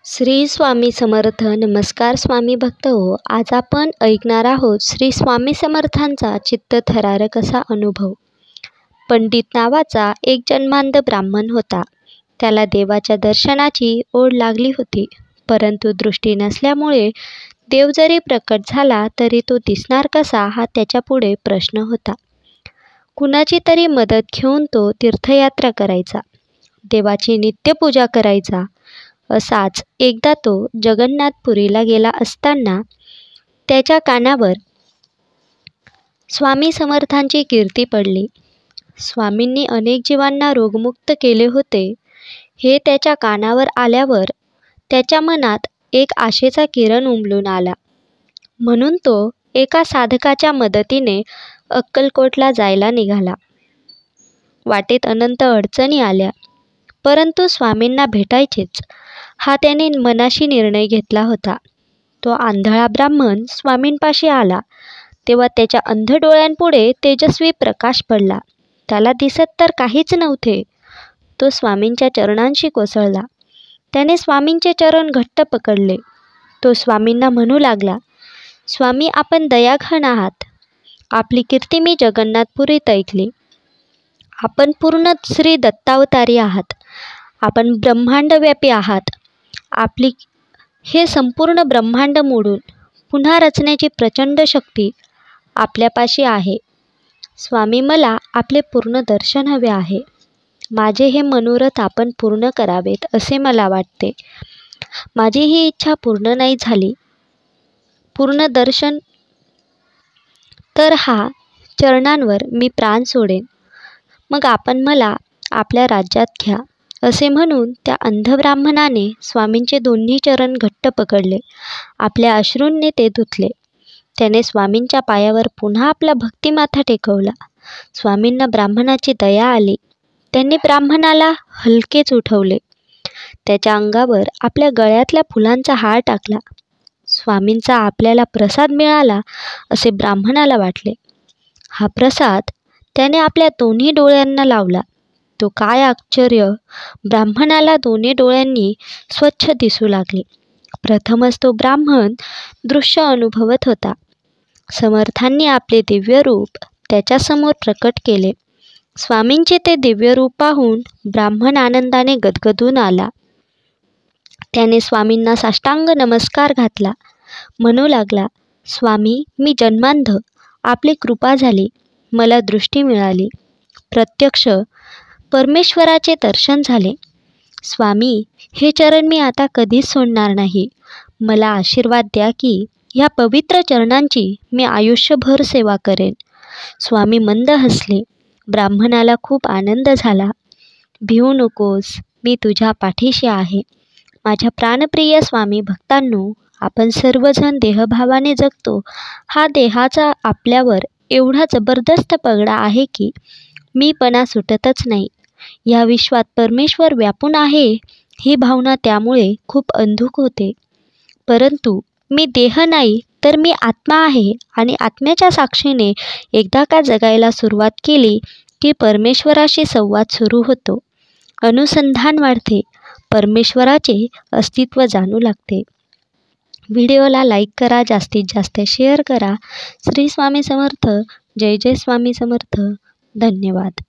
श्री स्वामी समर्थ. नमस्कार स्वामी भक्त हो. आज आपण ऐकणार आहोत श्री स्वामी समर्थांचा चित्तथरारक असा अनुभव. पंडित नावाचा एक जन्मांध ब्राह्मण होता. त्याला देवाच्या दर्शनाची ओढ लागली होती, परंतु दृष्टी नसल्यामुळे देव जरी प्रकट झाला तरी तो दिसणार कसा हा त्याच्यापुढे प्रश्न होता. कुणाची तरी मदत घेऊन तो तीर्थयात्रा करायचा, देवाची नित्यपूजा करायचा. असाच एकदा तो जगन्नाथपुरीला गेला असताना त्याच्या कानावर स्वामी समर्थांची कीर्ती पडली. स्वामींनी अनेक जीवांना रोगमुक्त केले होते हे त्याच्या कानावर आल्यावर त्याच्या मनात एक आशेचा किरण उमलून आला. म्हणून तो एका साधकाच्या मदतीने अक्कलकोटला जायला निघाला. वाटेत अनंत अडचणी आल्या, परंतु स्वामींना भेटायचेच हा त्याने मनाशी निर्णय घेतला होता. तो आंधळा ब्राह्मण स्वामींपाशी आला तेव्हा त्याच्या अंध डोळ्यांपुढे तेजस्वी प्रकाश पडला. त्याला दिसत तर काहीच नव्हते. तो स्वामींच्या चरणांशी कोसळला. त्याने स्वामींचे चरण घट्ट पकडले. तो स्वामींना म्हणू लागला, स्वामी, आपण दयाघन आहात. आपली कीर्ती मी जगन्नाथपुरीत ऐकली. आपण पूर्ण श्री दत्तावतारी आहात. आपण ब्रह्मांडव्यापी आहात. आपली हे संपूर्ण ब्रह्मांड मोडून पुन्हा रचण्याची प्रचंड शक्ती आपल्यापाशी आहे. स्वामी, मला आपले पूर्ण दर्शन हवे आहे. माझे हे मनोरथ आपण पूर्ण करावेत असे मला वाटते. माझी ही इच्छा पूर्ण नाही झाली, पूर्ण दर्शन, तर हा चरणांवर मी प्राण सोडेन. मग आपण मला आपल्या राज्यात घ्या. असे म्हणून त्या अंध ब्राह्मणाने स्वामींचे दोन्ही चरण घट्ट पकडले. आपल्या अश्रूंनी ते धुतले. त्याने स्वामींच्या पायावर पुन्हा आपला भक्तिमाथा टेकवला. स्वामींना ब्राह्मणाची दया आली. त्यांनी ब्राह्मणाला हलकेच उठवले. त्याच्या अंगावर आपल्या गळ्यातल्या फुलांचा हार टाकला. स्वामींचा आपल्याला प्रसाद मिळाला असे ब्राह्मणाला वाटले. हा प्रसाद त्याने आपल्या दोन्ही डोळ्यांना लावला. तो काय आश्चर्य! ब्राह्मणाला दोन्ही डोळ्यांनी स्वच्छ दिसू लागले. प्रथमच तो ब्राह्मण दृश्य अनुभवत होता. समर्थांनी आपले दिव्य रूप त्याच्यासमोर प्रकट केले. स्वामींचे ते दिव्य रूप पाहून ब्राह्मण आनंदाने गदगदून आला. त्याने स्वामींना साष्टांग नमस्कार घातला. म्हणू लागला, स्वामी, मी जन्मांध. आपली कृपा झाली. मला दृष्टी मिळाली. प्रत्यक्ष परमेश्वराचे दर्शन झाले. स्वामी, हे चरण मी आता कधीच सोडणार नाही. मला आशीर्वाद द्या की ह्या पवित्र चरणांची मी आयुष्यभर सेवा करेन. स्वामी मंद हसले. ब्राह्मणाला खूप आनंद झाला. भिवू नकोस, मी तुझ्या पाठीशी आहे. माझ्या प्राणप्रिय स्वामी भक्तांनो, आपण सर्वजण देहभावाने जगतो. हा देहाचा आपल्यावर एवढा जबरदस्त पगडा आहे की मीपणा सुटतच नाही. या विश्वात परमेश्वर व्यापून आहे ही भावना त्यामुळे खूप अंधुक होते. परंतु मी देह नाही तर मी आत्मा आहे आणि आत्म्याच्या साक्षीने एकदा का जगायला सुरुवात केली की परमेश्वराशी संवाद सुरू होतो. अनुसंधान वाढते. परमेश्वराचे अस्तित्व जाणू लागते. व्हिडिओला लाईक करा, जास्तीत जास्त शेअर करा. श्री स्वामी समर्थ. जय जय स्वामी समर्थ. धन्यवाद.